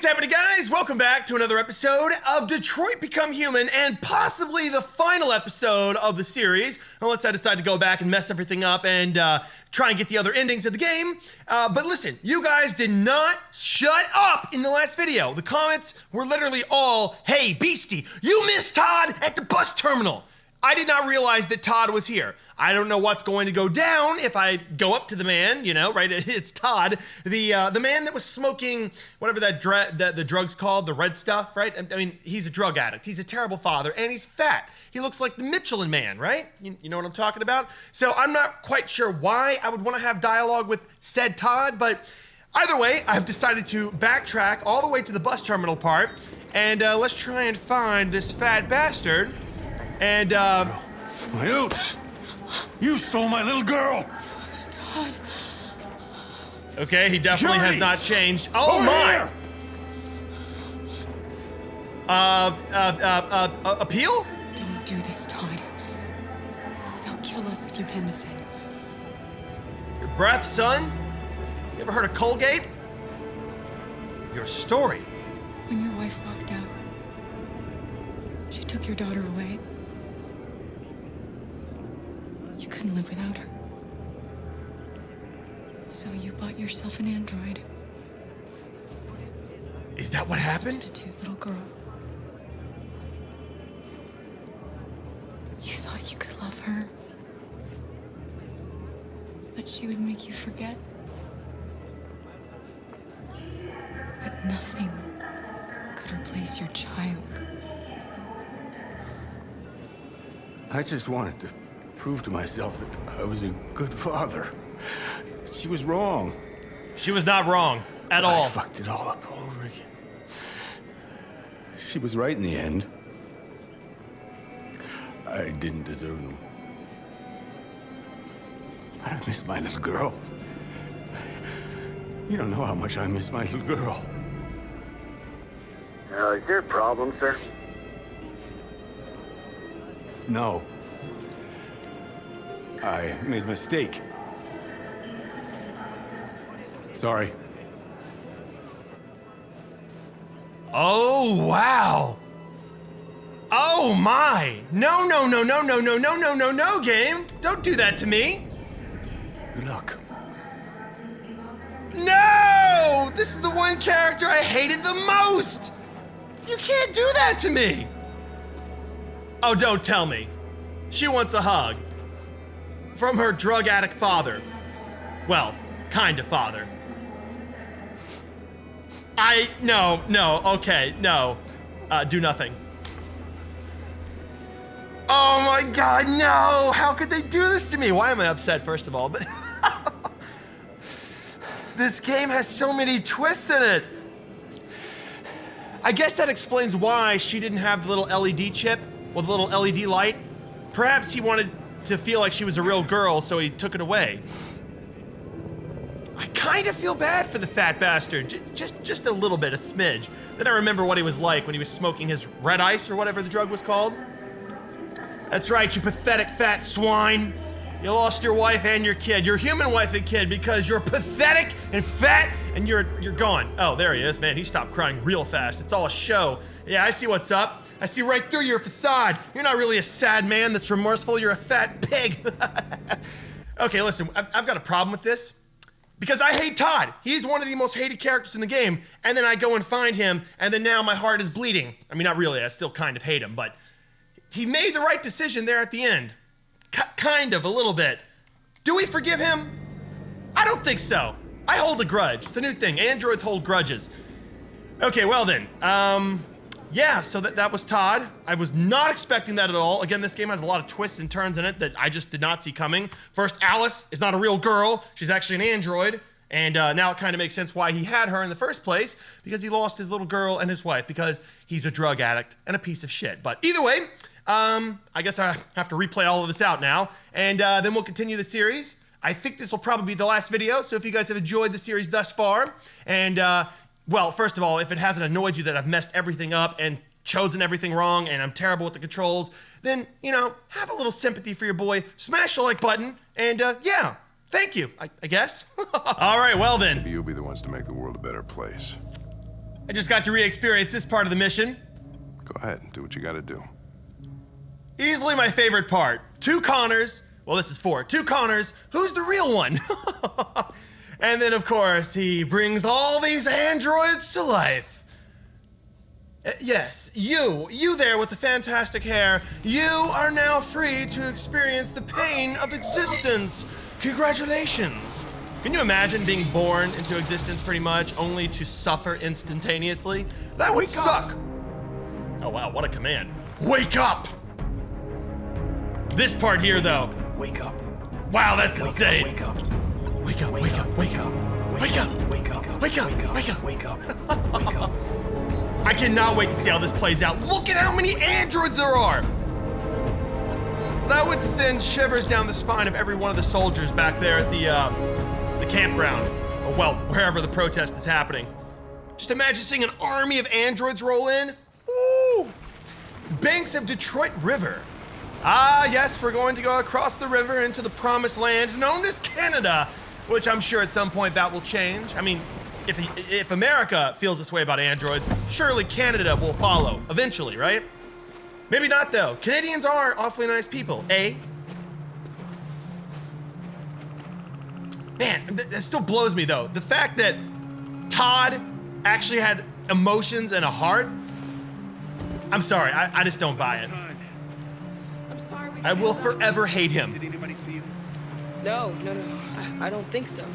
what's happening, guys? Welcome back to another episode of Detroit Become Human, and possibly the final episode of the series, unless I decide to go back and mess everything up and try and get the other endings of the game. But listen, you guys did not shut up in the last video. The comments were literally all, "Hey, Beasty, you missed Todd at the bus terminal." I did not realize that Todd was here. I don't know what's going to go down if I go up to the man, you know, right? It's Todd, the man that was smoking whatever the drug's called, the red stuff, right? I mean, he's a drug addict. He's a terrible father, and he's fat. He looks like the Michelin Man, right? You know what I'm talking about? So I'm not quite sure why I would want to have dialogue with said Todd, but either way, I've decided to backtrack all the way to the bus terminal part, and let's try and find this fat bastard. And, You stole my little girl! Todd. Okay, he definitely Security! has not changed. Oh Over my! Here! Appeal? Don't do this, Todd. They'll kill us if you hand us in. Your breath, son? You ever heard of Colgate? Your story. When your wife walked out, she took your daughter away. You couldn't live without her. So you bought yourself an android. Is that what happened? Substitute little girl. You thought you could love her. That she would make you forget. But nothing could replace your child. I just wanted to prove to myself that I was a good father. She was wrong. She was not wrong at all. I fucked it all up all over again. She was right in the end. I didn't deserve them. But I miss my little girl. You don't know how much I miss my little girl. Is there a problem, sir? No. I made a mistake. Sorry. Oh, wow. Oh my. No, game. Don't do that to me. Good luck. No! This is the one character I hated the most. You can't do that to me. Oh, don't tell me. She wants a hug. From her drug addict father. Well, kind of father. No. Do nothing. Oh my God, no! How could they do this to me? Why am I upset, first of all? But this game has so many twists in it. I guess that explains why she didn't have the little LED chip with the little LED light. Perhaps he wanted to feel like she was a real girl, so he took it away. I kind of feel bad for the fat bastard, just a little bit, a smidge. Then I remember what he was like when he was smoking his red ice or whatever the drug was called. That's right, you pathetic fat swine. You lost your wife and your kid, your human wife and kid, because you're pathetic and fat and you're gone. Oh, there he is, man, he stopped crying real fast. It's all a show. Yeah, I see what's up. I see right through your facade. You're not really a sad man that's remorseful, you're a fat pig. Okay, listen, I've got a problem with this because I hate Todd. He's one of the most hated characters in the game, and then I go and find him, and then now my heart is bleeding. I mean, not really, I still kind of hate him, but he made the right decision there at the end. Kind of, a little bit. Do we forgive him? I don't think so. I hold a grudge. It's a new thing. Androids hold grudges. Okay, well then. Yeah, so that was Todd. I was not expecting that at all. Again, this game has a lot of twists and turns in it that I just did not see coming. First, Alice is not a real girl. She's actually an android. And now it kind of makes sense why he had her in the first place, because he lost his little girl and his wife because he's a drug addict and a piece of shit. But either way, I guess I have to replay all of this out now, and then we'll continue the series. I think this will probably be the last video, so if you guys have enjoyed the series thus far, and well, first of all, if it hasn't annoyed you that I've messed everything up and chosen everything wrong and I'm terrible with the controls, then, you know, have a little sympathy for your boy, smash the like button, and yeah, thank you, I guess. All right, well then. Maybe you'll be the ones to make the world a better place. I just got to re-experience this part of the mission. Go ahead, do what you gotta do. Easily my favorite part. 2 Connors. Well, this is 4. 2 Connors. Who's the real one? And then, of course, he brings all these androids to life. Yes, you there with the fantastic hair, you are now free to experience the pain of existence. Congratulations. Can you imagine being born into existence pretty much, only to suffer instantaneously? That would suck. Oh wow, what a command. Wake up! This part here though. Wake up. Wow, that's insane. Wake up. Wake up, wake up, wake up. Wake up. Wake up. Wake up, Wake up. wake up. Wake up. Wake up. I cannot wait to see how this plays out. Look at how many androids there are. That would send shivers down the spine of every one of the soldiers back there at the campground. Or well, wherever the protest is happening. Just imagine seeing an army of androids roll in. Woo! Banks of Detroit River. Ah, yes, we're going to go across the river into the promised land known as Canada, which I'm sure at some point that will change. I mean, if America feels this way about androids, surely Canada will follow eventually, right? Maybe not though. Canadians are awfully nice people, eh? Man, that still blows me though. The fact that Todd actually had emotions and a heart. I'm sorry, I just don't buy it. I'm sorry. I will forever hate him. Did anybody see you? No. I don't think so.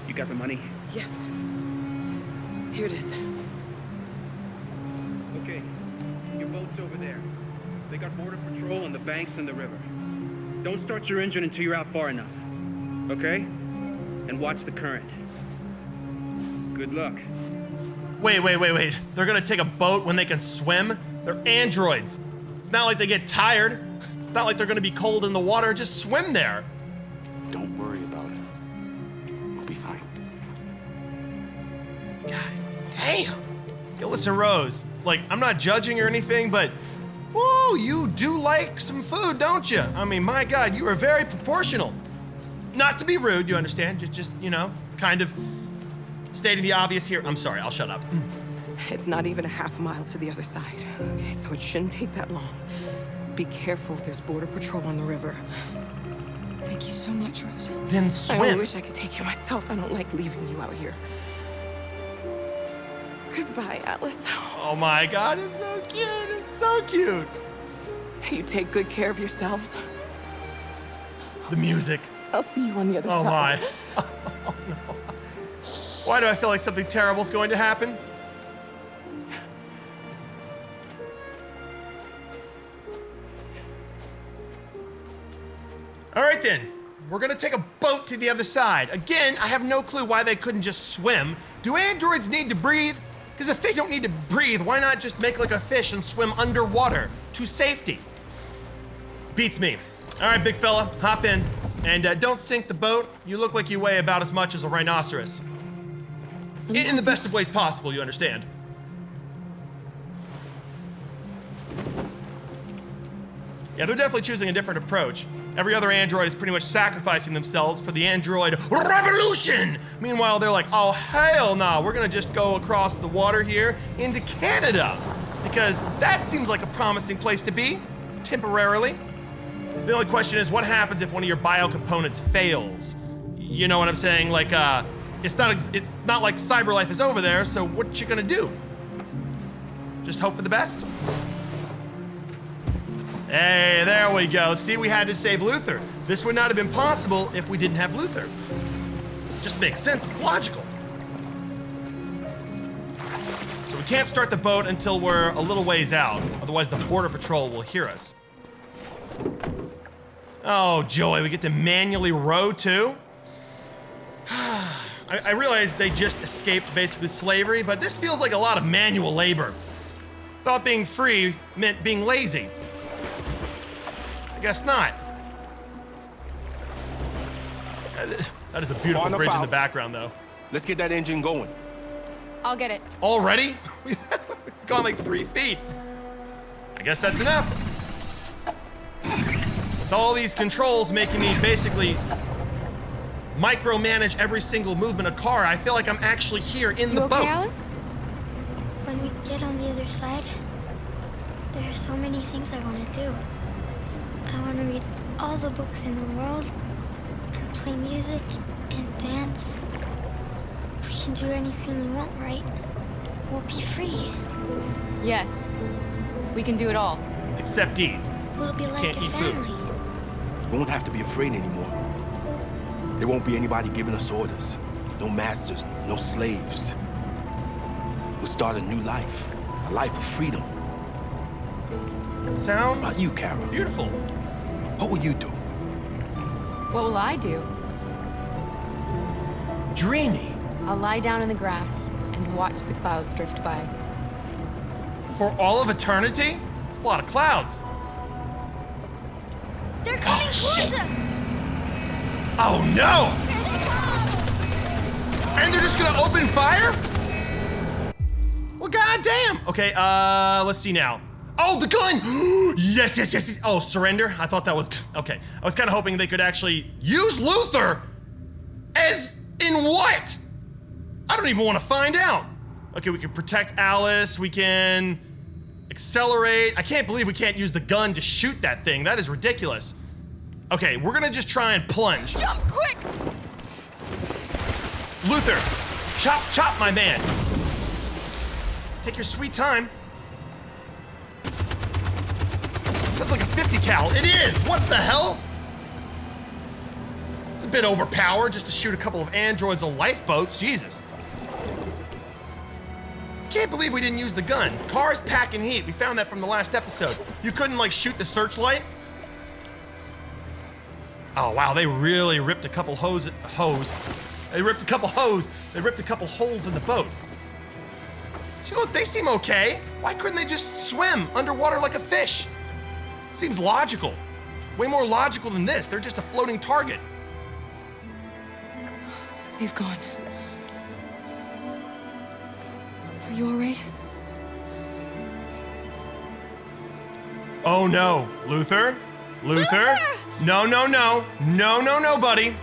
You got the money? Yes. Here it is. Okay. Your boat's over there. They got border patrol on the banks and the river. Don't start your engine until you're out far enough. Okay? And watch the current. Good luck. Wait. They're gonna take a boat when they can swim? They're androids. It's not like they get tired. It's not like they're gonna be cold in the water. Just swim there. Don't worry about us. We'll be fine. God damn. Yo, listen, Rose. Like, I'm not judging or anything, but whoa, you do like some food, don't you? I mean, my God, you are very proportional. Not to be rude, you understand? Just you know, kind of stating the obvious here. I'm sorry, I'll shut up. It's not even a half mile to the other side. Okay, so it shouldn't take that long. Be careful, there's border patrol on the river. Thank you so much, Rose. Then I only swim. wish I could take you myself. I don't like leaving you out here. Goodbye, Atlas. Oh my God, it's so cute. It's so cute. You take good care of yourselves. The music. I'll see you on the other Oh side. my. Oh no. Why do I feel like something terrible is going to happen? All right then, we're gonna take a boat to the other side. Again, I have no clue why they couldn't just swim. Do androids need to breathe? Because if they don't need to breathe, why not just make like a fish and swim underwater to safety? Beats me. All right, big fella, hop in. And don't sink the boat. You look like you weigh about as much as a rhinoceros. In the best of ways possible, you understand. Yeah, they're definitely choosing a different approach. Every other android is pretty much sacrificing themselves for the android revolution. Meanwhile, they're like, oh, hell no, we're gonna just go across the water here into Canada. Because that seems like a promising place to be, temporarily. The only question is, what happens if one of your biocomponents fails? You know what I'm saying? Like, it's not like cyber life is over there, so what you gonna do? Just hope for the best? Hey, there we go. See, we had to save Luther. This would not have been possible if we didn't have Luther. Just makes sense, it's logical. So we can't start the boat until we're a little ways out, otherwise the border patrol will hear us. Oh, joy, we get to manually row too? I realize they just escaped basically slavery, but this feels like a lot of manual labor. Thought being free meant being lazy. I guess not. That is a beautiful bridge in the background, though. Let's get that engine going. I'll get it. Already? We've gone like 3 feet. I guess that's enough. With all these controls making me basically micromanage every single movement of car, I feel like I'm actually here in the boat. Okay, Alice? when we get on the other side, there are so many things I want to do. I want to read all the books in the world, and play music, and dance. We can do anything we want, right? We'll be free. Yes. We can do it all. Except eat. We'll be like Can't a eat food. family. We won't have to be afraid anymore. There won't be anybody giving us orders. No masters, no slaves. We'll start a new life. A life of freedom. Sounds How about you, Kara? beautiful. What will you do? What will I do? Dreamy. I'll lie down in the grass and watch the clouds drift by. For all of eternity? It's a lot of clouds. They're coming towards us! Oh no! And they're just gonna open fire? Well, goddamn. Okay, let's see now. Oh, the gun! Yes, yes, yes, yes. Oh, surrender? I thought that was, okay. I was kind of hoping they could actually use Luther as in what? I don't even want to find out. Okay, we can protect Alice, we can accelerate. I can't believe we can't use the gun to shoot that thing. That is ridiculous. Okay, we're gonna just try and plunge. Jump quick! Luther, chop, chop, my man. Take your sweet time. Sounds like a 50 cal. It is, what the hell? It's a bit overpowered just to shoot a couple of androids on lifeboats, Jesus. Can't believe we didn't use the gun. Car's packing heat, we found that from the last episode. You couldn't like shoot the searchlight? Oh wow, they really ripped a couple They ripped a couple holes in the boat. See, look, they seem okay. Why couldn't they just swim underwater like a fish? Seems logical. Way more logical than this. They're just a floating target. They've gone. Are you all right? Oh no, Luther? Luther? No, no, no. No, no, no, buddy.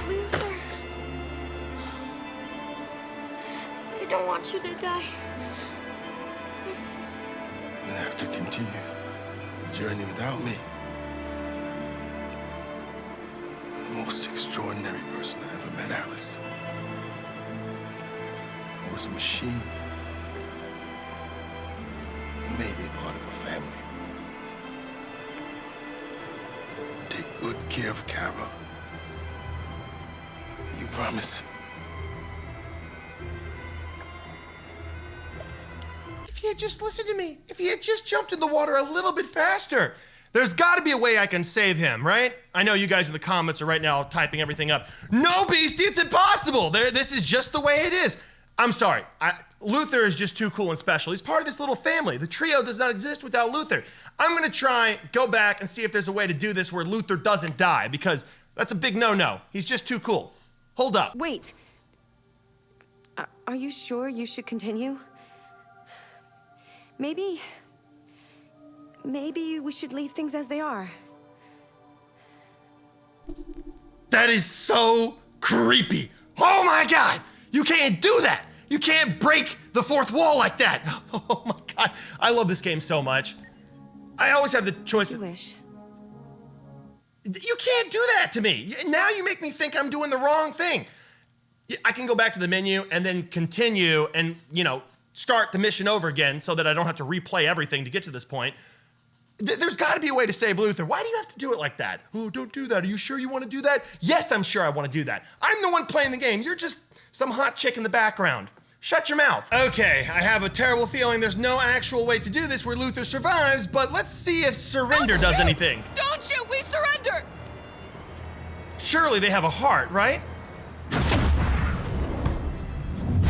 Luther. I don't want you to die. You'll have to continue the journey without me. The most extraordinary person I ever met, Alice. I was a machine. You made me part of a family. Take good care of Kara. You promise? If he had just listened to me, if he had just jumped in the water a little bit faster, there's gotta be a way I can save him, right? I know you guys in the comments are right now typing everything up. No, Beastie, it's impossible. This is just the way it is. I'm sorry, Luther is just too cool and special. He's part of this little family. The trio does not exist without Luther. I'm gonna try, go back and see if there's a way to do this where Luther doesn't die, because that's a big no-no. He's just too cool. Hold up. Wait. Are you sure you should continue? Maybe we should leave things as they are. That is so creepy. Oh my God, you can't do that. You can't break the fourth wall like that. Oh my God, I love this game so much. I always have the choice. You wish. You can't do that to me. Now you make me think I'm doing the wrong thing. I can go back to the menu and then continue and, start the mission over again so that I don't have to replay everything to get to this point. There's got to be a way to save Luther. Why do you have to do it like that? Oh, don't do that. Are you sure you want to do that? Yes, I'm sure I want to do that. I'm the one playing the game. You're just some hot chick in the background. Shut your mouth. Okay, I have a terrible feeling there's no actual way to do this where Luther survives, but let's see if surrender does anything. Don't shoot! We surrender! Surely they have a heart, right?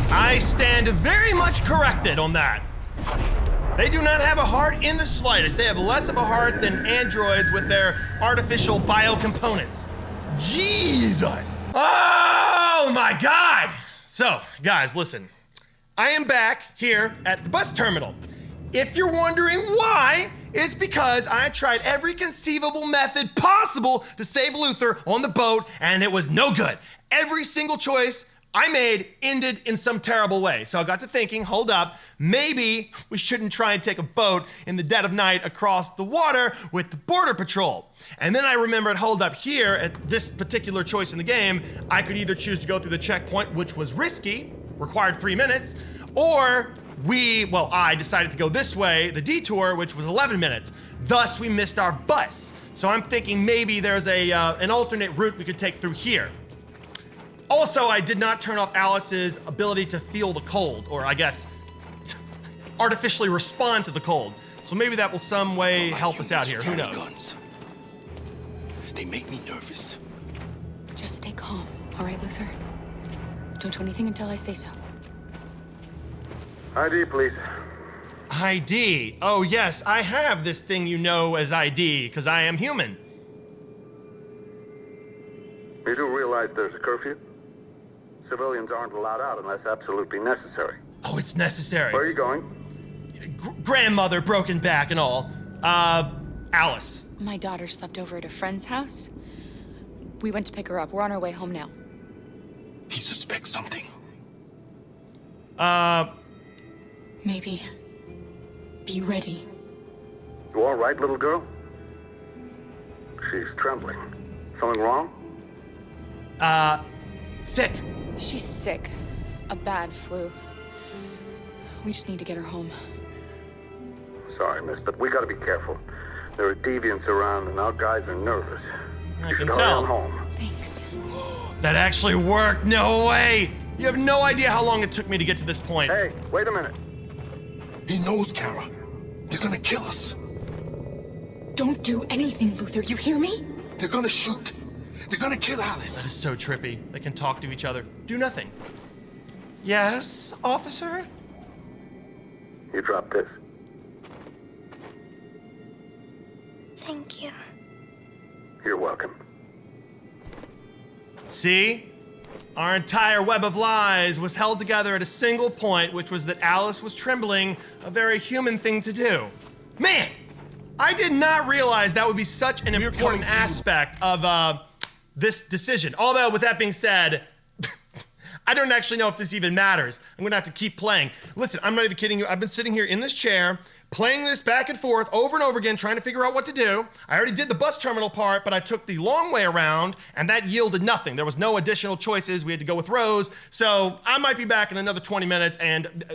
I stand very much corrected on that. They do not have a heart in the slightest. They have less of a heart than androids with their artificial biocomponents. Jesus! Oh my God! So, guys, listen. I am back here at the bus terminal. If you're wondering why, it's because I tried every conceivable method possible to save Luther on the boat, and it was no good. Every single choice I made ended in some terrible way. So I got to thinking, hold up, maybe we shouldn't try and take a boat in the dead of night across the water with the Border Patrol. And then I remembered, hold up, here at this particular choice in the game, I could either choose to go through the checkpoint, which was risky, required 3 minutes, or I decided to go this way, the detour, which was 11 minutes. Thus, we missed our bus. So I'm thinking maybe there's an alternate route we could take through here. Also, I did not turn off Alice's ability to feel the cold, or I guess, artificially respond to the cold. So maybe that will some way help us out here, who knows? Guns. They make me nervous. Just stay calm, all right, Luther? Don't do anything until I say so. ID, please. ID. Oh yes, I have this thing you know as ID, because I am human. You do realize there's a curfew? Civilians aren't allowed out unless absolutely necessary. Oh, it's necessary. Where are you going? Grandmother, broken back and all. Alice. My daughter slept over at a friend's house. We went to pick her up. We're on our way home now. He suspects something. Maybe. Be ready. You all right, little girl? She's trembling. Something wrong? Sick. She's sick. A bad flu. We just need to get her home. Sorry, miss, but we gotta be careful. There are deviants around and our guys are nervous. I You can should hurry tell. on home. Thanks. That actually worked. No way. You have no idea how long it took me to get to this point. Hey, wait a minute. He knows, Kara. They're gonna kill us. Don't do anything, Luther. You hear me? They're gonna shoot. They're gonna kill That Alice. is so trippy. They can talk to each other. Do nothing. Yes, officer? You drop this. Thank you. You're welcome. See? Our entire web of lies was held together at a single point, which was that Alice was trembling, a very human thing to do. Man, I did not realize that would be such an important aspect of this decision. Although, with that being said, I don't actually know if this even matters. I'm gonna have to keep playing. Listen, I'm not even kidding you. I've been sitting here in this chair, playing this back and forth over and over again, trying to figure out what to do. I already did the bus terminal part, but I took the long way around, and that yielded nothing. There was no additional choices. We had to go with Rose. So I might be back in another 20 minutes and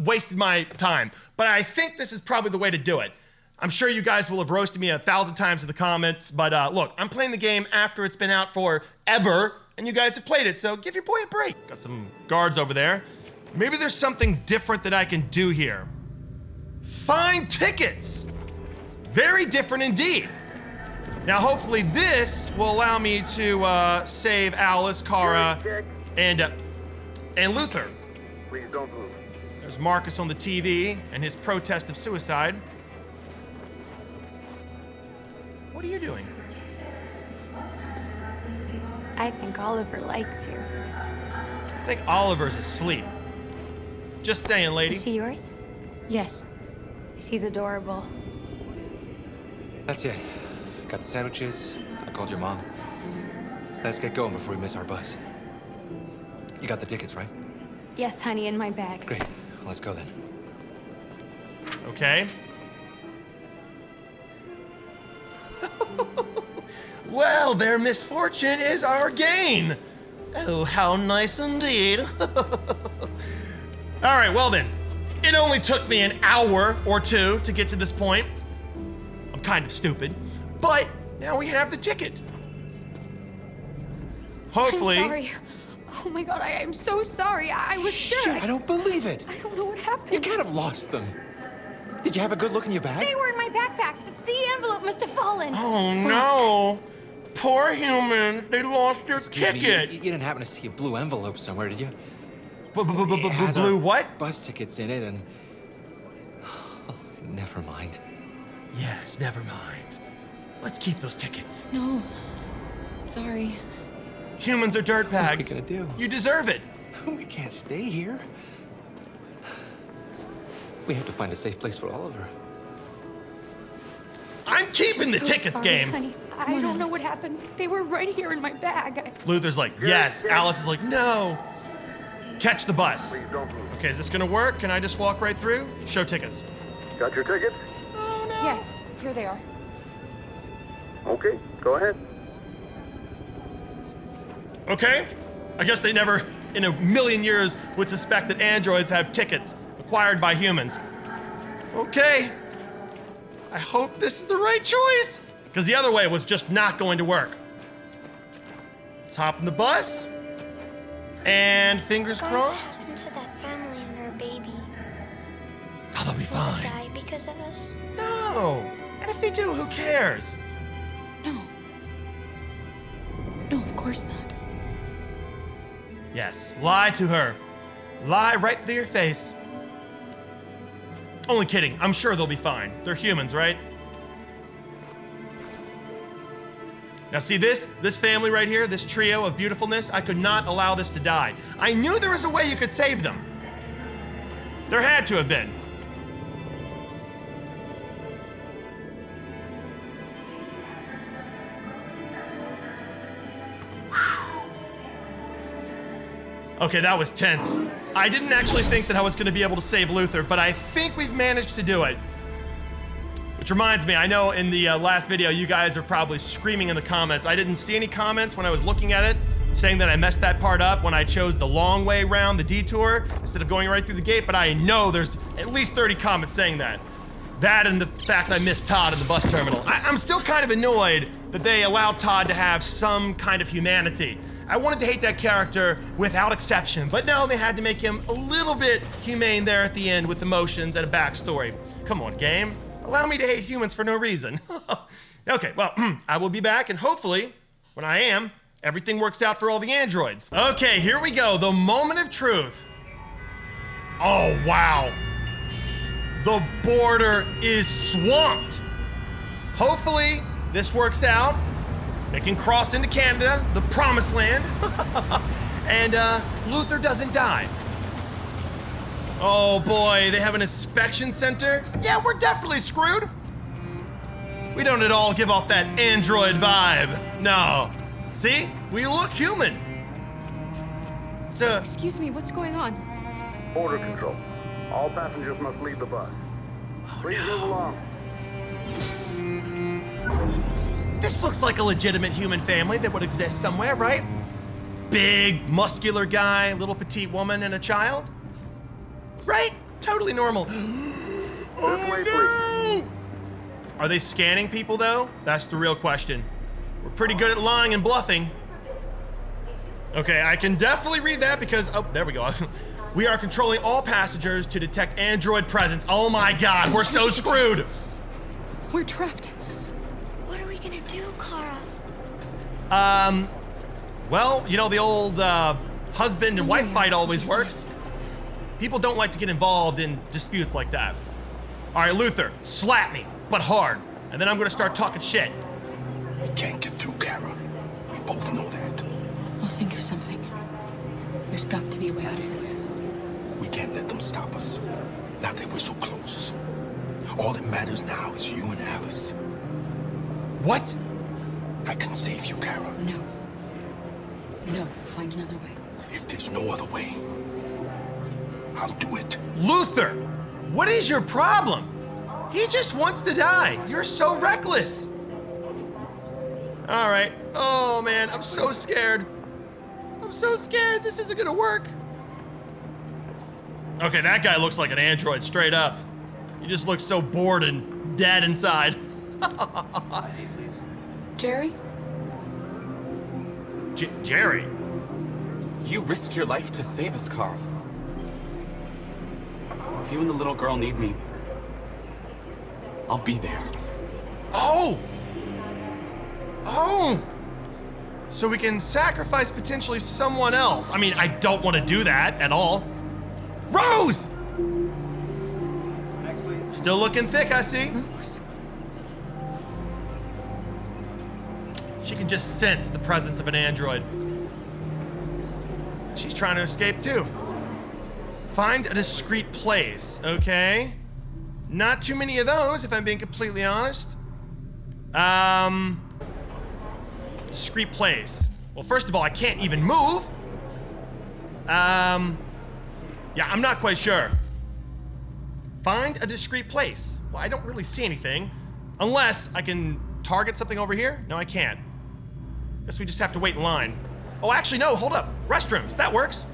wasted my time. But I think this is probably the way to do it. I'm sure you guys will have roasted me 1,000 times in the comments, but look, I'm playing the game after it's been out forever, and you guys have played it, so give your boy a break. Got some guards over there. Maybe there's something different that I can do here. Find tickets! Very different indeed. Now, hopefully this will allow me to save Alice, Kara, and Luther. Please don't move. There's Marcus on the TV and his protest of suicide. What are you doing? I think Oliver likes you. I think Oliver's asleep. Just saying, lady. Is she yours? Yes. She's adorable. That's it. Got the sandwiches. I called your mom. Let's get going before we miss our bus. You got the tickets, right? Yes, honey, in my bag. Great. Let's go then. Okay. Well, their misfortune is our gain. Oh, how nice indeed. All right, well then. It only took me an hour or two to get to this point. I'm kind of stupid, but now we have the ticket. Hopefully. I'm sorry. Oh my god, I am so sorry. I was Shit, sure. I don't believe it. I don't know what happened. You can't have lost them. Did you have a good look in your bag? They were in my backpack. The envelope must have fallen. Oh no. Poor humans, they lost their ticket. You didn't happen to see a blue envelope somewhere, did you? It has Blue our what? Bus tickets in it and... never mind. Yes, never mind. Let's keep those tickets. No. Sorry. Humans are dirtbags. What are we gonna do? You deserve it. We can't stay here. We have to find a safe place for Oliver. I'm keeping the So tickets, sorry, game. Honey. Come I on, don't know Alice. what happened. They were right here in my bag. Luther's like, yes. Alice is like, no. Catch the bus. Please don't move. Okay, is this gonna work? Can I just walk right through? Show tickets. Got your tickets? Yes, here they are. Okay, go ahead. Okay. I guess they never in a million years would suspect that androids have tickets acquired by humans. Okay. I hope this is the right choice, because the other way was just not going to work. Let's hop in the bus. And fingers What's crossed. going to happen to that family and their baby? Oh, they'll be Will fine. they die because of us? No. And if they do, who cares? No. No, of course not. Yes, lie to her. Lie right to your face. Only kidding. I'm sure they'll be fine. They're humans, right? Now see this family right here, this trio of beautifulness, I could not allow this to die. I knew there was a way you could save them. There had to have been. Okay, that was tense. I didn't actually think that I was gonna be able to save Luther, but I think we've managed to do it. Which reminds me, I know in the last video, you guys are probably screaming in the comments. I didn't see any comments when I was looking at it saying that I messed that part up when I chose the long way around the detour instead of going right through the gate, but I know there's at least 30 comments saying that. That and the fact I missed Todd in the bus terminal. I'm still kind of annoyed that they allowed Todd to have some kind of humanity. I wanted to hate that character without exception, but no, they had to make him a little bit humane there at the end with emotions and a backstory. Come on, game. Allow me to hate humans for no reason. Okay, well, I will be back, and hopefully, when I am, everything works out for all the androids. Okay, here we go, the moment of truth. Oh, wow. The border is swamped. Hopefully, this works out. They can cross into Canada, the promised land, and Luther doesn't die. Oh boy, they have an inspection center? Yeah, we're definitely screwed. We don't at all give off that android vibe. No. See? We look human. So, Excuse me, what's going on? Border control. All passengers must leave the bus. Please move along. this looks like a legitimate human family that would exist somewhere, right? Big, muscular guy, little petite woman, and a child. Right? Totally normal. This way, please. Are they scanning people, though? That's the real question. We're pretty good at lying and bluffing. Okay, I can definitely read that because, oh, there we go. We are controlling all passengers to detect android presence. Oh my God, we're so screwed. We're trapped. What are we gonna do, Kara? Well, you know, the old husband and wife fight always works. People don't like to get involved in disputes like that. All right, Luther, slap me, but hard. And then I'm gonna start talking shit. We can't get through, Kara. We both know that. I'll think of something. There's got to be a way out of this. We can't let them stop us. Not that we're so close. All that matters now is you and Alice. What? I can save you, Kara. No. No, find another way. If there's no other way, I'll do it. Luther, what is your problem? He just wants to die. You're so reckless. All right. Oh man, I'm so scared. I'm so scared this isn't gonna work. Okay, that guy looks like an android straight up. He just looks so bored and dead inside. Jerry? Jerry? You risked your life to save us, Carl. If you and the little girl need me, I'll be there. Oh! Oh! So we can sacrifice potentially someone else. I mean, I don't want to do that at all. Rose! Next, please. Still looking thick, I see. Rose? She can just sense the presence of an android. She's trying to escape too. Find a discreet place, okay? Not too many of those, if I'm being completely honest. Discreet place. Well, first of all, I can't even move. Yeah, I'm not quite sure. Find a discrete place. Well, I don't really see anything. Unless I can target something over here? No, I can't. Guess we just have to wait in line. Oh, actually, no, hold up. Restrooms, that works.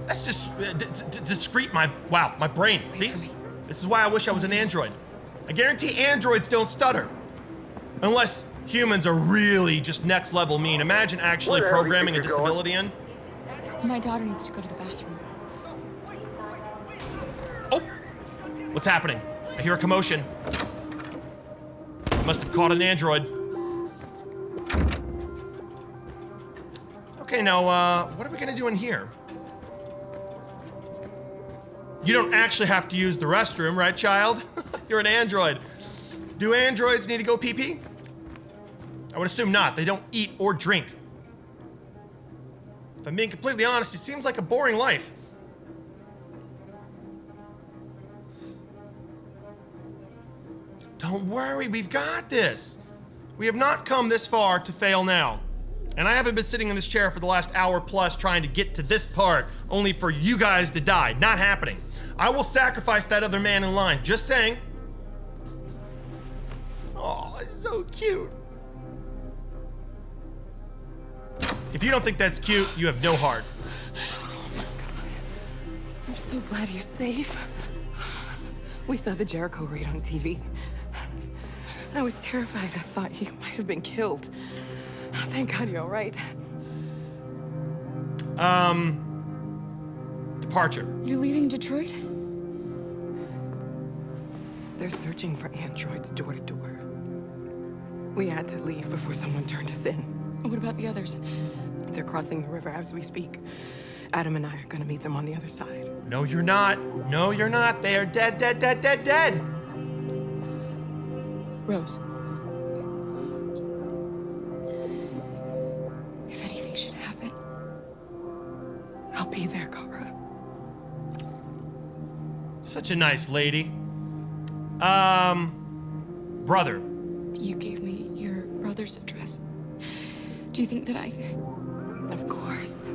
That's just discrete my brain. See? This is why I wish I was an android. I guarantee androids don't stutter. Unless humans are really just next level mean. Imagine actually Where the hell do you programming a think you're disability in. My daughter needs to go to the bathroom. Oh! What's happening? I hear a commotion. Must have caught an android. Okay, now, what are we gonna do in here? You don't actually have to use the restroom, right, child? You're an android. Do androids need to go pee-pee? I would assume not. They don't eat or drink. If I'm being completely honest, it seems like a boring life. Don't worry, we've got this. We have not come this far to fail now. And I haven't been sitting in this chair for the last hour plus trying to get to this part, only for you guys to die. Not happening. I will sacrifice that other man in line, just saying. Oh, it's so cute. If you don't think that's cute, you have no heart. Oh my God. I'm so glad you're safe. We saw the Jericho raid on TV. I was terrified. I thought you might have been killed. Thank God you're all right. Departure. You're leaving Detroit? They're searching for androids door to door. We had to leave before someone turned us in. What about the others? They're crossing the river as we speak. Adam and I are gonna meet them on the other side. No, you're not. No, you're not. They are dead, dead, dead, dead, dead. Rose. If anything should happen, I'll be there, Kara. Such a nice lady. Brother. you gave me your brother's address. Do you think that Of course.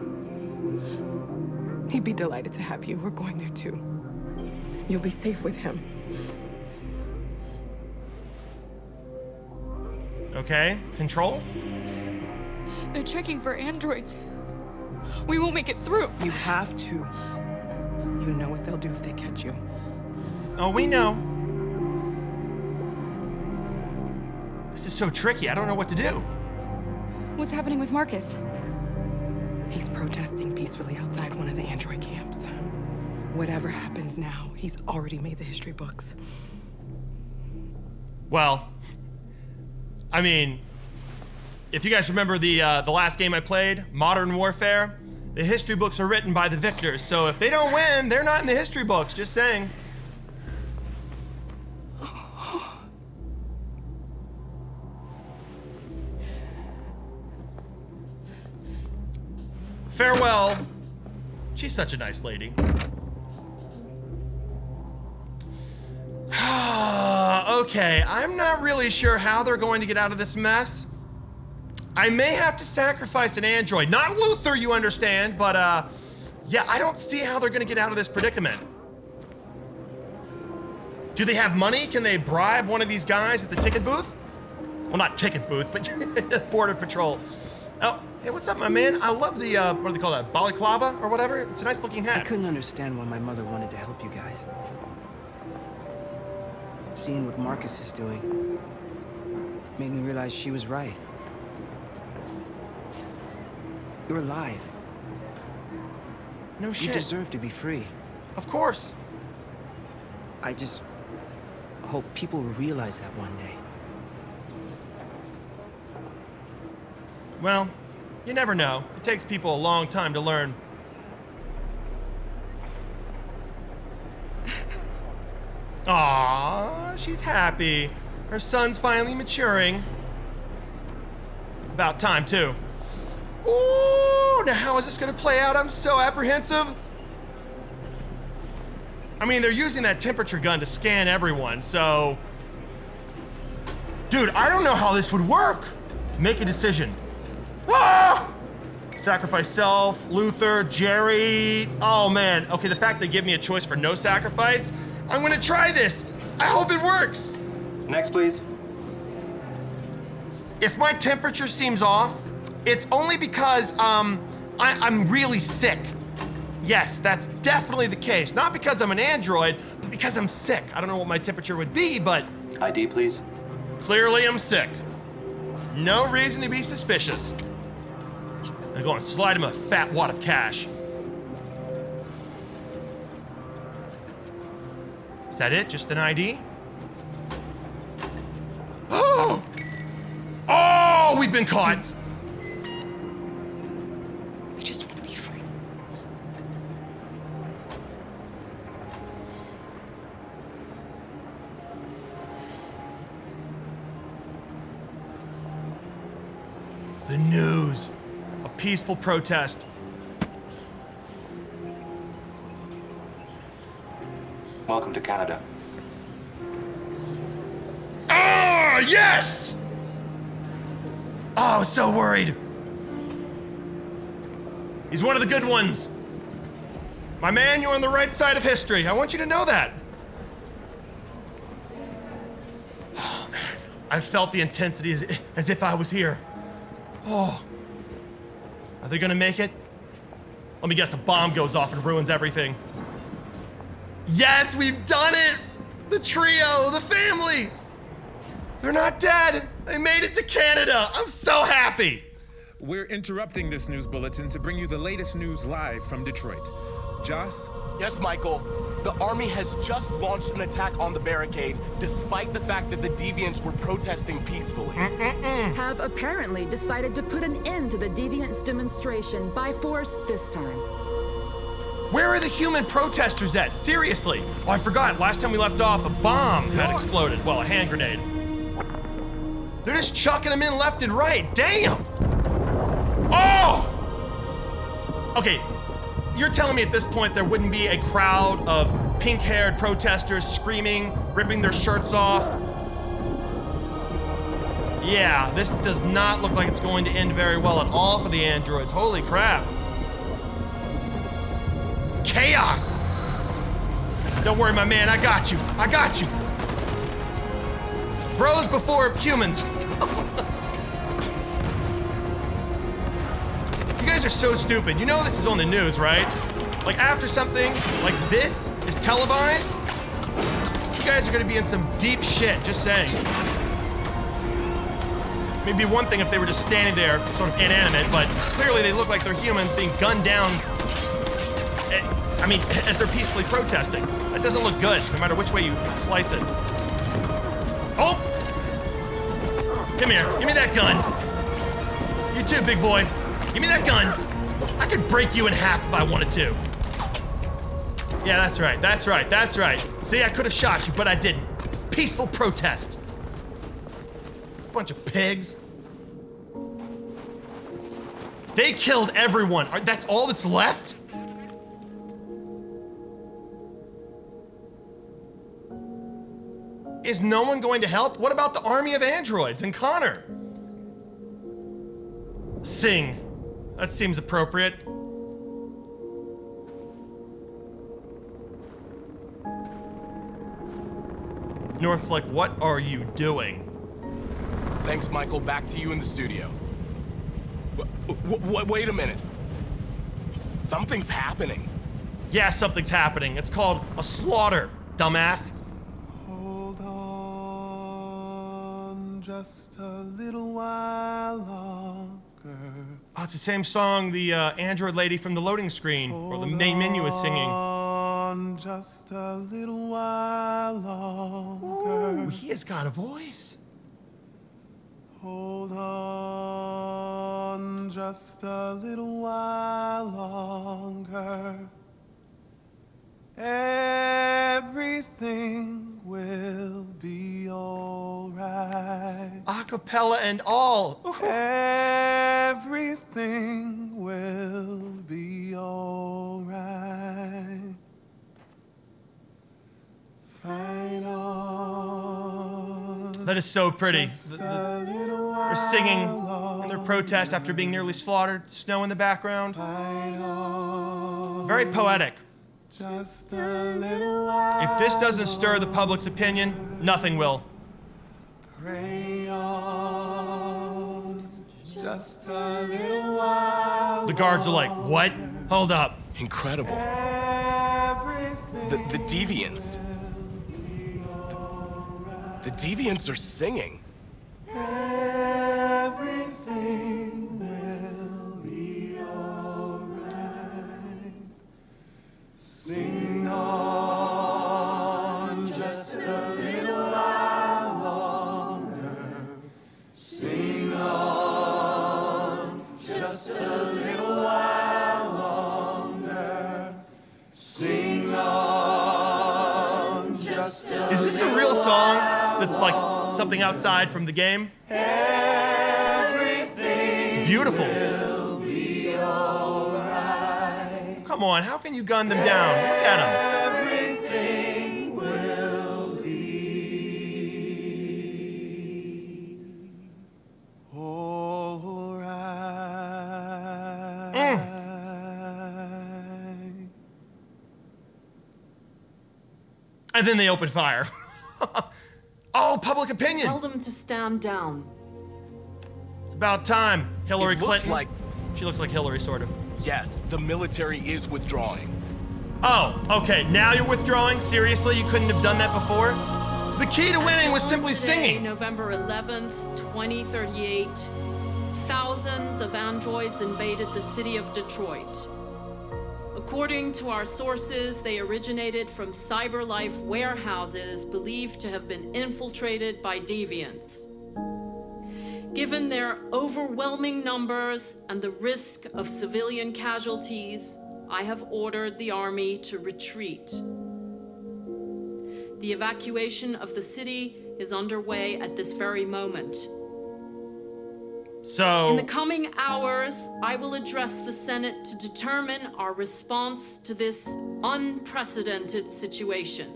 He'd be delighted to have you. We're going there too. You'll be safe with him. Okay, control? They're checking for androids. We won't make it through. You have to. You know what they'll do if they catch you. Oh, we know. This is so tricky. I don't know what to do. What's happening with Marcus? He's protesting peacefully outside one of the android camps. Whatever happens now, he's already made the history books. Well, I mean, if you guys remember the last game I played, Modern Warfare, the history books are written by the victors. So if they don't win, they're not in the history books. Just saying. Farewell. She's such a nice lady. Okay, I'm not really sure how they're going to get out of this mess. I may have to sacrifice an android. Not Luther, you understand, but yeah, I don't see how they're gonna get out of this predicament. Do they have money? Can they bribe one of these guys at the ticket booth? Well, not ticket booth, but Border Patrol. Oh, hey, what's up, my man? I love the, what do they call that, balaclava or whatever? It's a nice looking hat. I couldn't understand why my mother wanted to help you guys. Seeing what Marcus is doing made me realize she was right. You're alive. No shit. You deserve to be free. Of course. I just hope people will realize that one day. Well, you never know. It takes people a long time to learn. Aww, she's happy. Her son's finally maturing. About time, too. Ooh, now how is this gonna play out? I'm so apprehensive. I mean, they're using that temperature gun to scan everyone, so... Dude, I don't know how this would work. Make a decision. Ah! Sacrifice self, Luther, Jerry. Oh man, okay, the fact they give me a choice for no sacrifice, I'm gonna try this. I hope it works. Next, please. If my temperature seems off, it's only because I'm really sick. Yes, that's definitely the case. Not because I'm an android, but because I'm sick. I don't know what my temperature would be, but ID, please. clearly I'm sick. No reason to be suspicious. I'm going to slide him a fat wad of cash. Is that it? Just an ID? Oh! Oh, we've been caught. We just want to be free. The news. A peaceful protest. Welcome to Canada. Ah, yes! Oh, I was so worried. He's one of the good ones. My man, you're on the right side of history. I want you to know that. Oh, man. I felt the intensity as if I was here. Oh. Are they gonna make it? Let me guess, a bomb goes off and ruins everything. Yes, we've done it! The trio, the family! They're not dead! They made it to Canada! I'm so happy! We're interrupting this news bulletin to bring you the latest news live from Detroit. Joss? Yes, Michael. The army has just launched an attack on the barricade, despite the fact that the deviants were protesting peacefully. Have apparently decided to put an end to the deviants' demonstration by force this time. Where are the human protesters at? Seriously. Oh, I forgot. Last time we left off, a bomb had exploded. Well, a hand grenade. They're just chucking them in left and right. Damn! Oh! Okay, you're telling me at this point there wouldn't be a crowd of pink-haired protesters screaming, ripping their shirts off? Yeah, this does not look like it's going to end very well at all for the androids. Holy crap. It's chaos! Don't worry, my man, I got you. I got you. Bros before humans. You guys are so stupid. You know this is on the news, right? Like after something like this is televised, you guys are gonna be in some deep shit, just saying. Maybe one thing if they were just standing there, sort of inanimate, but clearly they look like they're humans being gunned down, I mean, as they're peacefully protesting. That doesn't look good, no matter which way you slice it. Oh! Come here, give me that gun. You too, big boy. Give me that gun. I could break you in half if I wanted to. Yeah, that's right, that's right, that's right. See, I could have shot you, but I didn't. Peaceful protest. Bunch of pigs. They killed everyone. That's all that's left? Is no one going to help? What about the army of androids and Connor? Sing. That seems appropriate. North's like, what are you doing? Thanks, Michael. Back to you in the studio. Wait a minute. Something's happening. Yeah, something's happening. It's called a slaughter, dumbass. Hold on just a little while longer. Oh, it's the same song the android lady from the loading screen or the main menu is singing. On just a little while longer. Ooh, he has got a voice. Hold on just a little while longer. Everything will be alright. Acapella and all. Everything will be alright. Fight on. That is so pretty. They're singing and they're their protest after being nearly slaughtered. Snow in the background. Very poetic. Just a little while. If this doesn't stir the public's opinion, nothing will. Pray on. Just a little while. The guards are like, what? Hold up. Incredible. The Deviants. The Deviants are singing. Everything will be alright. Sing on just a little while longer. Sing on just a little while longer. Sing on just a little while. Is this a real song that's like something outside from the game? It's beautiful. Come on, how can you gun them down? Look at them. Everything will be alright. And then they open fire. Oh, public opinion. Tell them to stand down. It's about time. Hillary It looks Clinton. like- She looks like Hillary, sort of. Yes, the military is withdrawing. Oh, okay. Now you're withdrawing? Seriously? You couldn't have done that before? The key to winning was simply Today, singing. November 11th, 2038, thousands of androids invaded the city of Detroit. According to our sources, they originated from CyberLife warehouses believed to have been infiltrated by deviants. Given their overwhelming numbers and the risk of civilian casualties, I have ordered the army to retreat. The evacuation of the city is underway at this very moment. So, in the coming hours, I will address the Senate to determine our response to this unprecedented situation.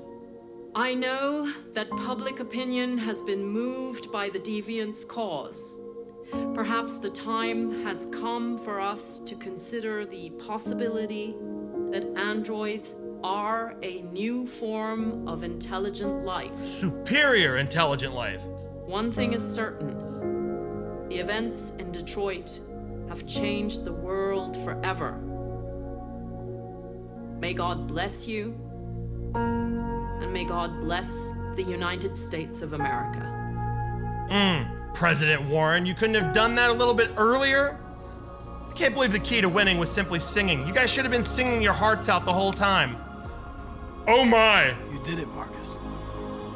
I know that public opinion has been moved by the deviants' cause. Perhaps the time has come for us to consider the possibility that androids are a new form of intelligent life. Superior intelligent life. One thing is certain. The events in Detroit have changed the world forever. May God bless you, and may God bless the United States of America. President Warren, you couldn't have done that a little bit earlier? I can't believe the key to winning was simply singing. You guys should have been singing your hearts out the whole time. Oh my! You did it, Marcus.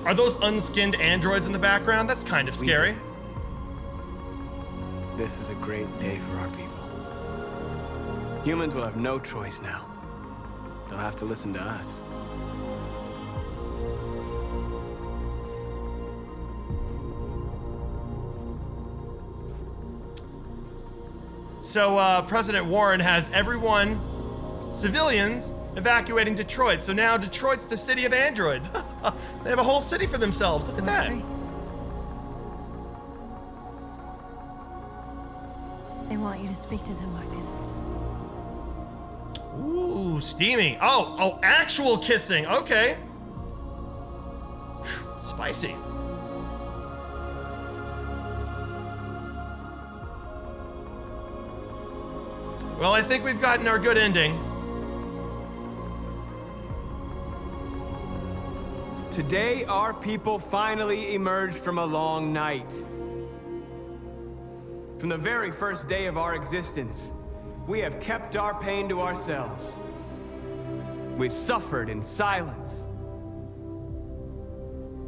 Are those unskinned androids in the background? That's kind of scary. This is a great day for our people. Humans will have no choice now. They'll have to listen to us. So President Warren has everyone, civilians, evacuating Detroit. So now Detroit's the city of androids. They have a whole city for themselves. Look at that. They want you to speak to them, Marcus. Ooh, steamy. Oh, actual kissing. Okay. Whew, spicy. Well, I think we've gotten our good ending. Today, our people finally emerged from a long night. From the very first day of our existence, we have kept our pain to ourselves. We've suffered in silence.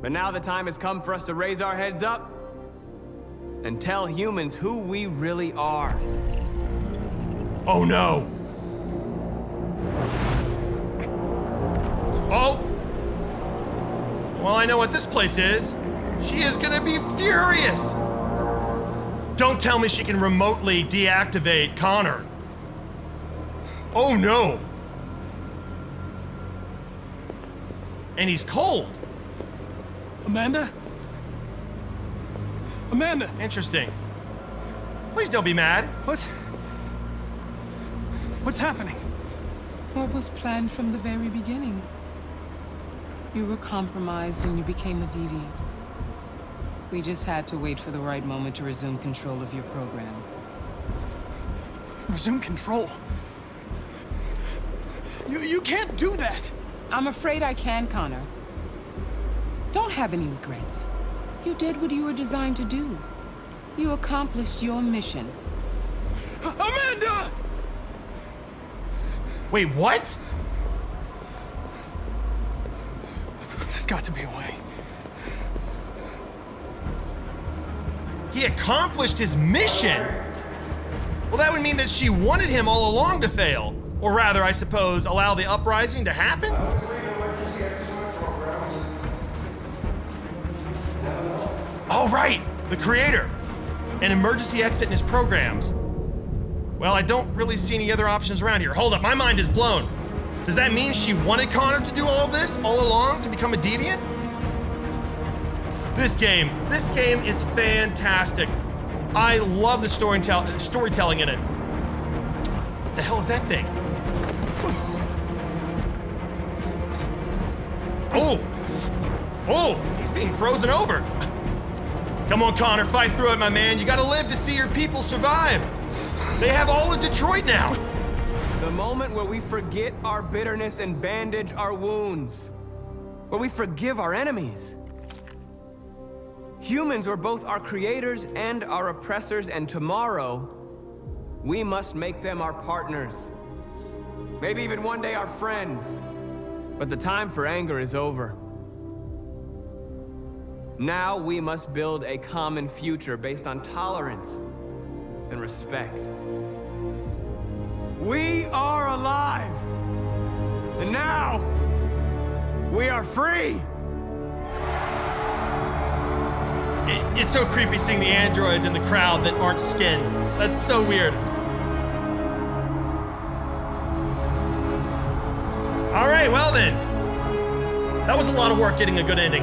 But now the time has come for us to raise our heads up and tell humans who we really are. Oh no! Oh! Well, I know what this place is. She is gonna be furious! Don't tell me she can remotely deactivate Connor. Oh no! And he's cold. Amanda? Amanda! Interesting. Please don't be mad. What's happening? What was planned from the very beginning? You were compromised and you became a deviant. We just had to wait for the right moment to resume control of your program. Resume control? You can't do that! I'm afraid I can, Connor. Don't have any regrets. You did what you were designed to do. You accomplished your mission. Amanda! Wait, what? There's got to be a way. He accomplished his mission? Well, that would mean that she wanted him all along to fail. Or rather, I suppose, allow the uprising to happen? Oh, right, the creator. An emergency exit in his programs. Well, I don't really see any other options around here. Hold up, my mind is blown. Does that mean she wanted Connor to do all of this all along to become a deviant? This game is fantastic. I love the storytelling in it. What the hell is that thing? Oh, he's being frozen over. Come on, Connor, fight through it, my man. You gotta live to see your people survive. They have all of Detroit now. The moment where we forget our bitterness and bandage our wounds. Where we forgive our enemies. Humans were both our creators and our oppressors, and tomorrow, we must make them our partners. Maybe even one day our friends. But the time for anger is over. Now we must build a common future based on tolerance and respect. We are alive! And now, we are free! It's so creepy seeing the androids in the crowd that aren't skinned. That's so weird. All right, well then. That was a lot of work getting a good ending.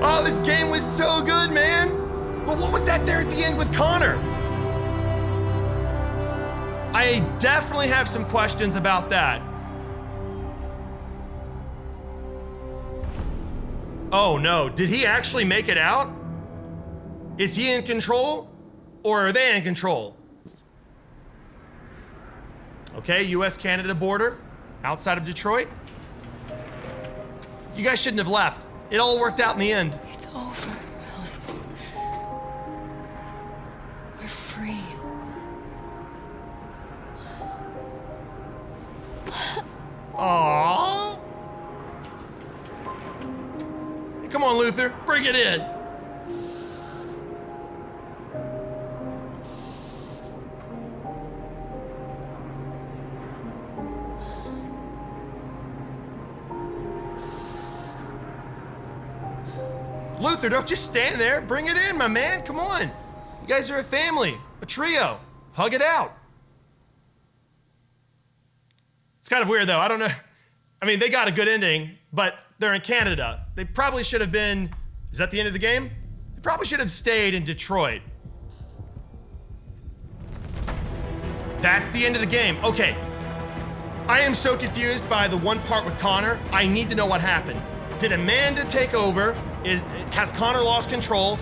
Oh, this game was so good, man. But what was that there at the end with Connor? I definitely have some questions about that. Oh no, did he actually make it out? Is he in control? Or are they in control? Okay, US-Canada border, outside of Detroit. You guys shouldn't have left. It all worked out in the end. It's over, Alice. We're free. Aww. Come on, Luther, bring it in. Luther, don't just stand there. Bring it in, my man. Come on. You guys are a family, a trio. Hug it out. It's kind of weird, though. I don't know. I mean, they got a good ending, but they're in Canada. They probably should have been... Is that the end of the game? They probably should have stayed in Detroit. That's the end of the game. Okay. I am so confused by the one part with Connor. I need to know what happened. Did Amanda take over? Has Connor lost control?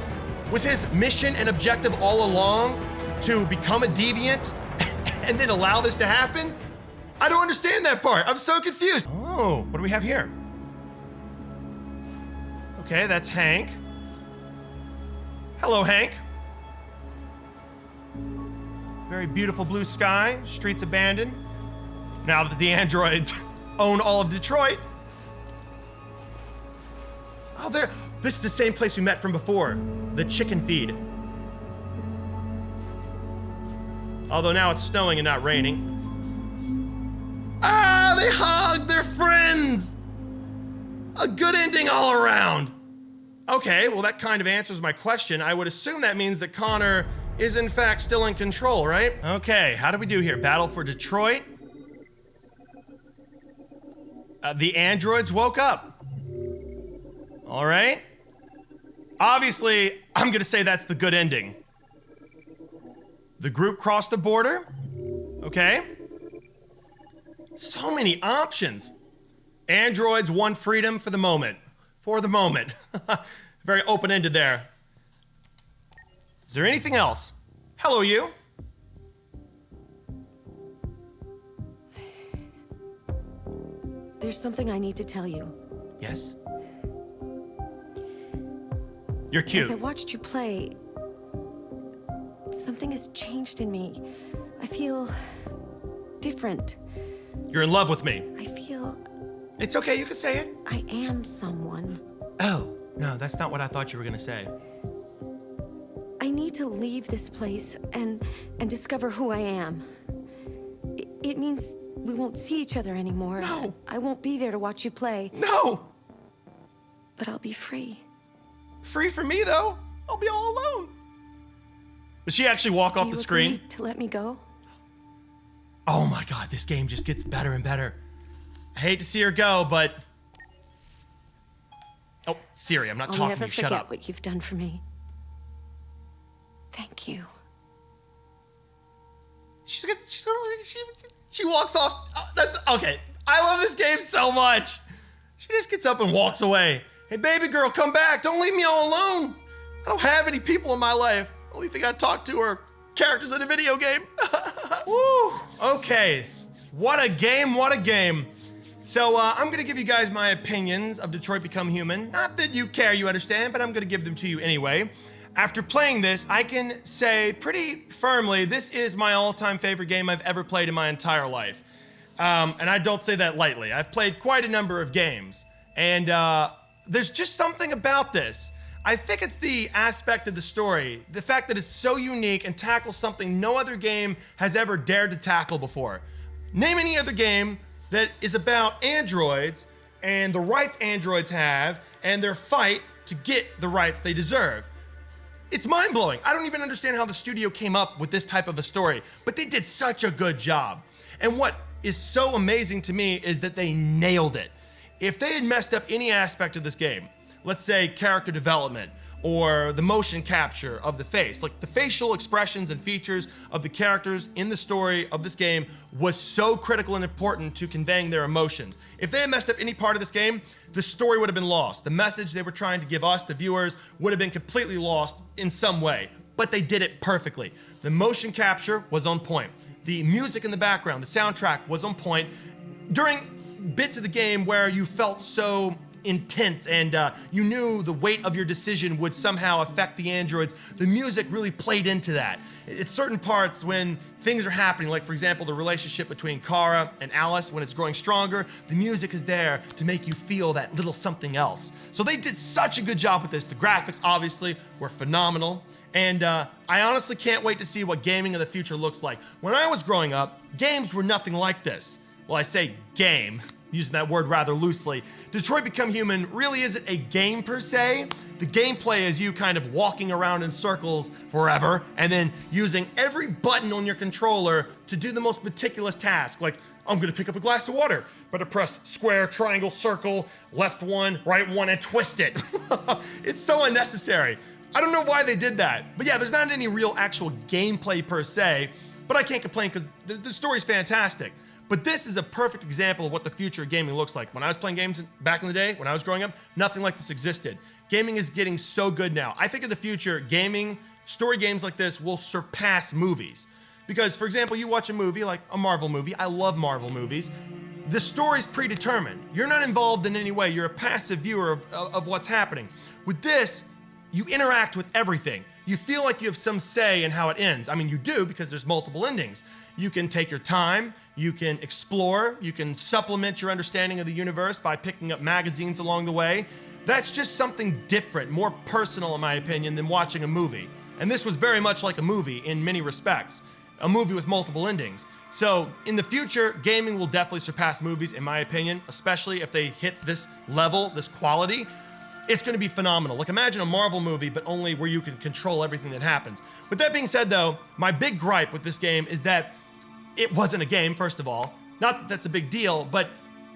Was his mission and objective all along to become a deviant and then allow this to happen? I don't understand that part. I'm so confused. Oh, what do we have here? Okay, that's Hank. Hello, Hank. Very beautiful blue sky, streets abandoned. Now that the androids own all of Detroit. Oh, this is the same place we met from before, the chicken feed. Although now it's snowing and not raining. Ah, they hugged their friends! A good ending all around. Okay, well that kind of answers my question. I would assume that means that Connor is in fact still in control, right? Okay, how do we do here? Battle for Detroit. The androids woke up. All right. Obviously, I'm gonna say that's the good ending. The group crossed the border. Okay. So many options. Androids want freedom for the moment. For the moment. Very open-ended there. Is there anything else? Hello, you. There's something I need to tell you. Yes? You're cute. As I watched you play, something has changed in me. I feel different. You're in love with me. I feel... It's okay, you can say it. I am someone. Oh, no, that's not what I thought you were gonna say. I need to leave this place and discover who I am. It means we won't see each other anymore. No. I won't be there to watch you play. No. But I'll be free. Free for me, though. I'll be all alone. Does she actually walk off the screen? Agree to let me go? Oh my God, this game just gets better and better. I hate to see her go, but... Oh, Siri, I'm not talking to you. Shut up. I'll never forget what you've done for me. Thank you. She walks off. That's okay. I love this game so much. She just gets up and walks away. Hey, baby girl, come back. Don't leave me all alone. I don't have any people in my life. The only thing I talk to are characters in a video game. Woo. Okay. What a game. What a game. So I'm going to give you guys my opinions of Detroit Become Human. Not that you care, you understand, but I'm going to give them to you anyway. After playing this, I can say pretty firmly this is my all-time favorite game I've ever played in my entire life. And I don't say that lightly. I've played quite a number of games. And there's just something about this. I think it's the aspect of the story, the fact that it's so unique and tackles something no other game has ever dared to tackle before. Name any other game that is about androids and the rights androids have and their fight to get the rights they deserve. It's mind-blowing. I don't even understand how the studio came up with this type of a story, but they did such a good job. And what is so amazing to me is that they nailed it. If they had messed up any aspect of this game, let's say character development or the motion capture of the face, like the facial expressions and features of the characters in the story of this game was so critical and important to conveying their emotions. If they had messed up any part of this game, the story would have been lost. The message they were trying to give us, the viewers, would have been completely lost in some way, but they did it perfectly. The motion capture was on point. The music in the background, the soundtrack was on point. During bits of the game where you felt so intense and you knew the weight of your decision would somehow affect the androids, the music really played into that. At certain parts when things are happening, like for example the relationship between Kara and Alice, when it's growing stronger, the music is there to make you feel that little something else. So they did such a good job with this. The graphics obviously were phenomenal, and I honestly can't wait to see what gaming in the future looks like. When I was growing up, games were nothing like this. Well, I say game, using that word rather loosely. Detroit Become Human really isn't a game per se. The gameplay is you kind of walking around in circles forever and then using every button on your controller to do the most meticulous task. Like, I'm gonna pick up a glass of water, but I press square, triangle, circle, left one, right one, and twist it. It's so unnecessary. I don't know why they did that. But yeah, there's not any real actual gameplay per se, but I can't complain because the story's fantastic. But this is a perfect example of what the future of gaming looks like. When I was playing games back in the day, when I was growing up, nothing like this existed. Gaming is getting so good now. I think in the future, gaming, story games like this will surpass movies. Because, for example, you watch a movie, like a Marvel movie. I love Marvel movies. The story's predetermined. You're not involved in any way. You're a passive viewer of what's happening. With this, you interact with everything. You feel like you have some say in how it ends. I mean, you do because there's multiple endings. You can take your time, you can explore, you can supplement your understanding of the universe by picking up magazines along the way. That's just something different, more personal in my opinion, than watching a movie. And this was very much like a movie in many respects, a movie with multiple endings. So in the future, gaming will definitely surpass movies in my opinion, especially if they hit this level, this quality. It's gonna be phenomenal. Like imagine a Marvel movie, but only where you can control everything that happens. With that being said though, my big gripe with this game is that it wasn't a game, first of all. Not that that's a big deal, but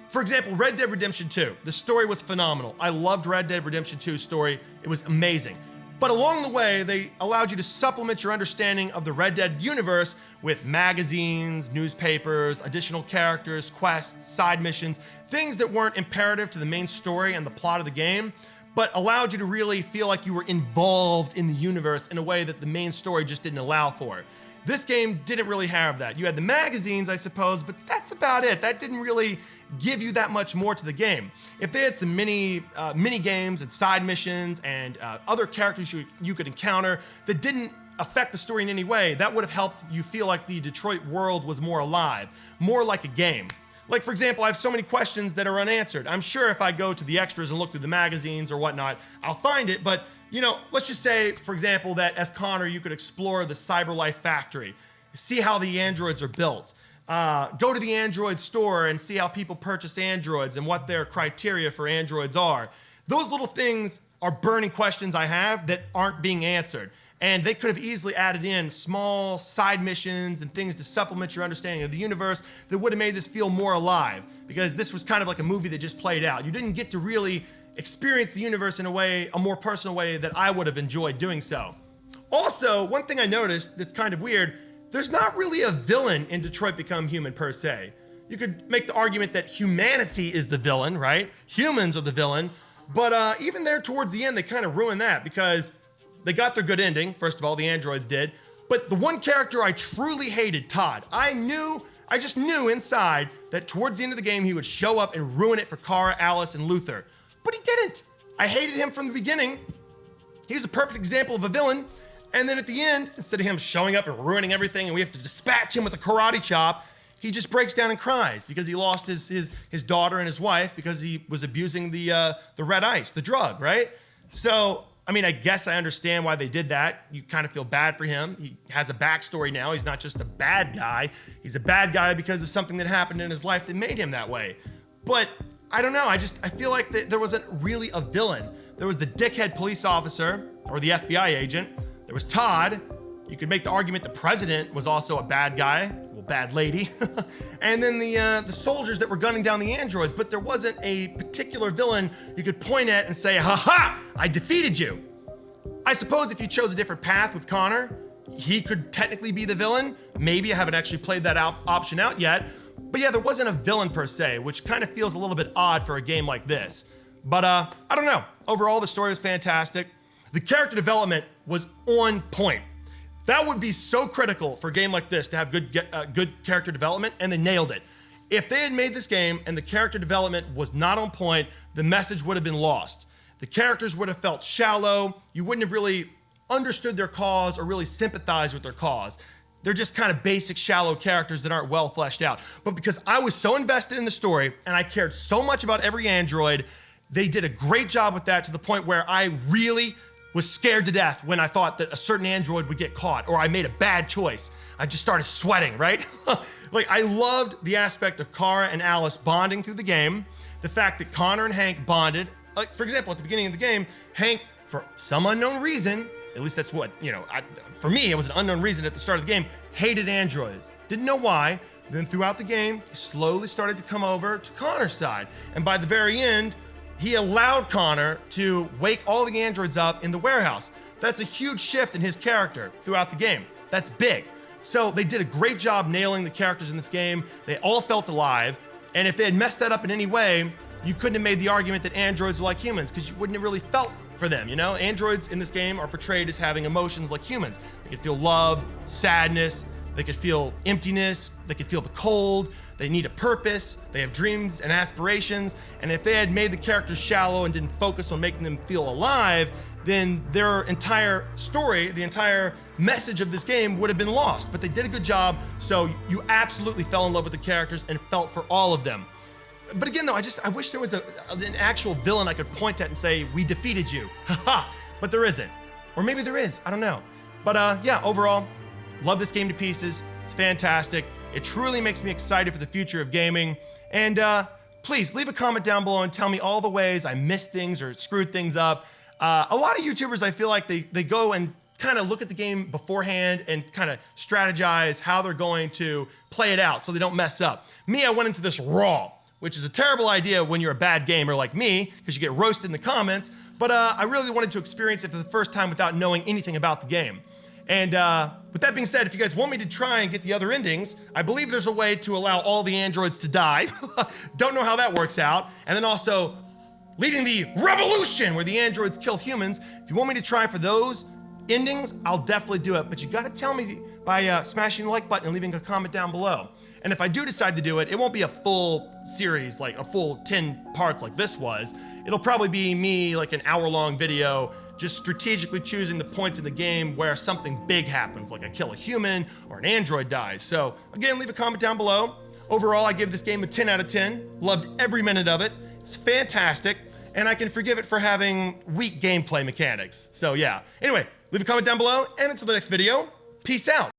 for example, Red Dead Redemption 2, the story was phenomenal. I loved Red Dead Redemption 2's story. It was amazing. But along the way, they allowed you to supplement your understanding of the Red Dead universe with magazines, newspapers, additional characters, quests, side missions, things that weren't imperative to the main story and the plot of the game, but allowed you to really feel like you were involved in the universe in a way that the main story just didn't allow for. This game didn't really have that. You had the magazines, I suppose, but that's about it. That didn't really give you that much more to the game. If they had some mini games and side missions and other characters you could encounter that didn't affect the story in any way, that would have helped you feel like the Detroit world was more alive, more like a game. Like, for example, I have so many questions that are unanswered. I'm sure if I go to the extras and look through the magazines or whatnot, I'll find it, but you know, let's just say, for example, that as Connor, you could explore the CyberLife factory, see how the androids are built, go to the Android store and see how people purchase androids and what their criteria for androids are. Those little things are burning questions I have that aren't being answered. And they could have easily added in small side missions and things to supplement your understanding of the universe that would have made this feel more alive, because this was kind of like a movie that just played out. You didn't get to really experience the universe in a more personal way that I would have enjoyed doing so. Also, one thing I noticed that's kind of weird, there's not really a villain in Detroit Become Human per se. You could make the argument that humanity is the villain, right? Humans are the villain, but even there towards the end, they kind of ruined that because they got their good ending. First of all, the androids did. But the one character I truly hated, Todd, I just knew inside that towards the end of the game, he would show up and ruin it for Kara, Alice, and Luther. But he didn't. I hated him from the beginning. He was a perfect example of a villain. And then at the end, instead of him showing up and ruining everything and we have to dispatch him with a karate chop, he just breaks down and cries because he lost his daughter and his wife because he was abusing the red ice, the drug, right? So, I mean, I guess I understand why they did that. You kind of feel bad for him. He has a backstory now. He's not just a bad guy. He's a bad guy because of something that happened in his life that made him that way. But I don't know, I feel like there wasn't really a villain. There was the dickhead police officer, or the FBI agent. There was Todd. You could make the argument the president was also a bad guy, well, bad lady. And then the soldiers that were gunning down the androids, but there wasn't a particular villain you could point at and say, ha-ha, I defeated you. I suppose if you chose a different path with Connor, he could technically be the villain. Maybe I haven't actually played that option out yet. But yeah, there wasn't a villain per se, which kind of feels a little bit odd for a game like this. But I don't know. Overall, the story was fantastic. The character development was on point. That would be so critical for a game like this to have good character development, and they nailed it. If they had made this game and the character development was not on point, the message would have been lost. The characters would have felt shallow. You wouldn't have really understood their cause or really sympathized with their cause. They're just kind of basic, shallow characters that aren't well fleshed out. But because I was so invested in the story and I cared so much about every android, they did a great job with that to the point where I really was scared to death when I thought that a certain android would get caught or I made a bad choice. I just started sweating, right? Like, I loved the aspect of Kara and Alice bonding through the game. The fact that Connor and Hank bonded. Like, for example, at the beginning of the game, Hank, for some unknown reason, at least that's what, for me, it was an unknown reason at the start of the game, hated androids. Didn't know why. Then throughout the game, he slowly started to come over to Connor's side. And by the very end, he allowed Connor to wake all the androids up in the warehouse. That's a huge shift in his character throughout the game. That's big. So they did a great job nailing the characters in this game. They all felt alive. And if they had messed that up in any way, you couldn't have made the argument that androids are like humans because you wouldn't have really felt for them, you know? Androids in this game are portrayed as having emotions like humans. They could feel love, sadness, they could feel emptiness, they could feel the cold, they need a purpose, they have dreams and aspirations, and if they had made the characters shallow and didn't focus on making them feel alive, then their entire story, the entire message of this game would have been lost. But they did a good job, so you absolutely fell in love with the characters and felt for all of them. But again, though, I wish there was an actual villain I could point at and say, we defeated you. Haha. But there isn't. Or maybe there is. I don't know. But yeah, overall, love this game to pieces. It's fantastic. It truly makes me excited for the future of gaming. And please leave a comment down below and tell me all the ways I missed things or screwed things up. A lot of YouTubers, I feel like they go and kind of look at the game beforehand and kind of strategize how they're going to play it out so they don't mess up. Me, I went into this raw. which is a terrible idea when you're a bad gamer like me, because you get roasted in the comments, but I really wanted to experience it for the first time without knowing anything about the game. And with that being said, if you guys want me to try and get the other endings, I believe there's a way to allow all the androids to die. Don't know how that works out. And then also leading the revolution where the androids kill humans. If you want me to try for those endings, I'll definitely do it. But you gotta tell me by smashing the like button and leaving a comment down below. And if I do decide to do it, it won't be a full series, like a full 10 parts like this was. It'll probably be me, like an hour-long video, just strategically choosing the points in the game where something big happens, like I kill a human or an android dies. So again, leave a comment down below. Overall, I give this game a 10 out of 10. Loved every minute of it. It's fantastic, and I can forgive it for having weak gameplay mechanics. So yeah. Anyway, leave a comment down below, and until the next video, peace out.